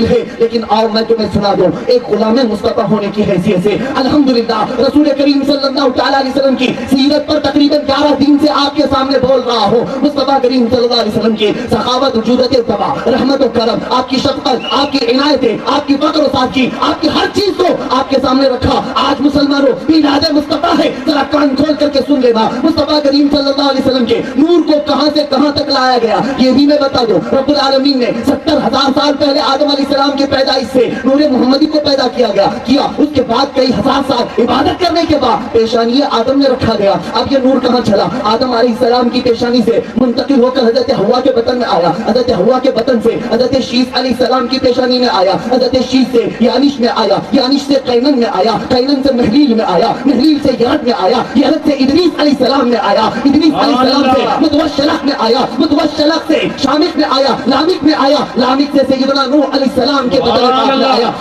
ہے، لیکن اور میں تمہیں سنا دوں ایک غلام مصطفیٰ ہونے کی حیثیت سے الحمدللہ رسول کریم صلی اللہ تعالیٰ علیہ وسلم کی سیرت پر تقریباً 11 دن سے آپ کے سامنے بول رہا ہوں. مصطفیٰ کریم صلی اللہ علیہ وسلم کی سخاوت، جودت اتباع، رحمت و کرم، آپ کی شفقت، آپ کی عنایتیں، آپ کی فقر و سادگی، آپ کی ہر چیز کو آپ کے سامنے رکھا. آج مسلمانوں میلاد مصطفیٰ ہے، ذرا کان کھول کر کے سن لینا. مصطفیٰ کریم صلی اللہ علیہ وسلم کے نور کو کہاں سے کہاں تک لایا گیا یہ بھی میں بتا دوں. رب العالمین نے 70,000 سال پہلے آدم علیہ السلام کی پیدائش سے نور محمدی کو پیدا کیا. اس کے بعد کئی ہزار سال عبادت کرنے کے بعد پیشانی آدم نے رکھا گیا. اب یہ نور کہاں چلا؟ آدم علیہ السلام کی پیشانی سے منتقل ہو کر حضرت حوا کے بطن میں آیا. حضرت حوا کے بطن سے حضرت شیس علیہ السلام کی پیشانی میں آیا. حضرت شیس سے یانش میں آیا. یانش سے قینن میں آیا. قینن سے محلیل میں آیا. محلیل سے یرد میں آیا. یرد سے ادریس علیہ السلام میں آیا. ادریس علیہ السلام سے متوشلق میں آیا. متوشلق سے شامخ میں آیا. لامک میں آیا. لامک سے سیدنا نوح علیہ السلام کے بدن میں آیا.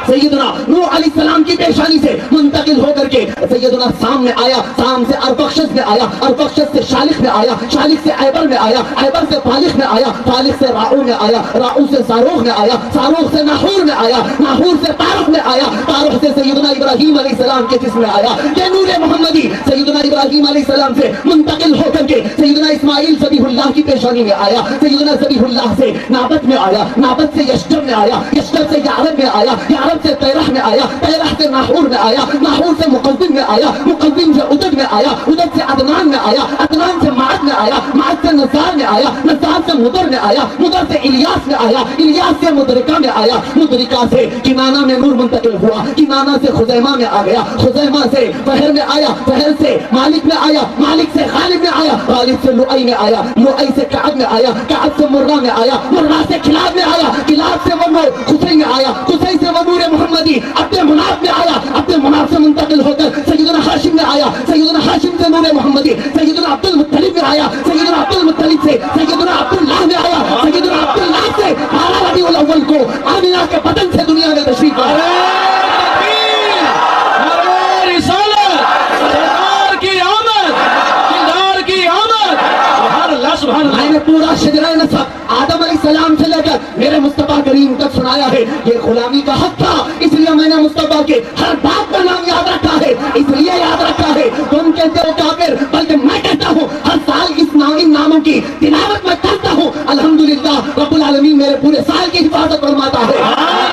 سیدنا نوح علیہ السلام کی پیشانی سے منتقل ہو کر کے سیدنا سام میں آیا. سام سے ارفخشد میں آیا. ارفخشد سے شالخ میں آیا. شالخ سے عیبر میں آیا. عیبر سے فالخ میں آیا. فالخ سے راؤ میں آیا. راؤ سے ساروخ میں آیا. ساروخ سے ناحور میں آیا. ناحور سے تارخ میں آیا. تارخ سے سیدنا ابراہیم علیہ السلام کے جسم میں آیا. یہ نور محمدی سیدنا ابراہیم علیہ السلام سے منتقل ہو کر کے سیدنا اسماعیل ذبیح اللہ کی پیشانی میں آیا. سیدنا ذبیح اللہ سے نابت میں آیا. نابت سے یشجب میں آیا. یشجب سے یعرب میں آیا. یعرب سے تیرح میں آیا. تیرح سے ناحور میں آیا. ناحور سے مقوم میں آیا. مقوم سے ادد میں آیا. ادد سے عدنان میں آیا. عدنان سے معد میں آیا. معد سے نزار میں آیا. نزار سے مدر میں آیا. مدر سے الیاس میں آیا. الیاس سے مدرکہ میں آیا. مدرکہ سے کنانہ میں نور منتقل ہوا. کنانہ سے خزیمہ میں آ گیا. خزیمہ سے فہر میں آیا. فہر سے مالک میں آیا. مالک سے غالب میں آیا. غالب سے لؤی میں آیا. لؤی سے کعب میں آیا. کعب سے مرہ میں آیا. مرہ سے کلاب میں آیا. کلاب سے وہ خصی میں آیا. خصی سے وہ نور محمدی اپنے مناف میں آیا. اپنے مناف سے منتقل ہو کر سیدنا ہاشم میں آیا. سیدنا ہاشم سے نور محمدی سیدنا عبد المطلب میں آیا. سیدنا عبد المطلب سے سیدنا عبداللہ میں آیا. سیدنا عبداللہ سے 12 ربیع الاول کو آمنہ کے بدن سے دنیا میں تشریف لایا. میں نے پورا شجرہ نسب آدم علیہ السلام سے لے کر میرے مصطفیٰ کریم تک سنایا ہے. یہ غلامی کا حق تھا، اس لیے میں نے مصطفیٰ کے ہر بات کا نام یاد رکھا ہے. اس لیے یاد رکھا ہے تم کہتے ہو کافر، بلکہ میں کہتا ہوں ہر سال ان ناموں کی تلاوت میں کرتا ہوں. الحمدللہ رب العالمین میرے پورے سال کی حفاظت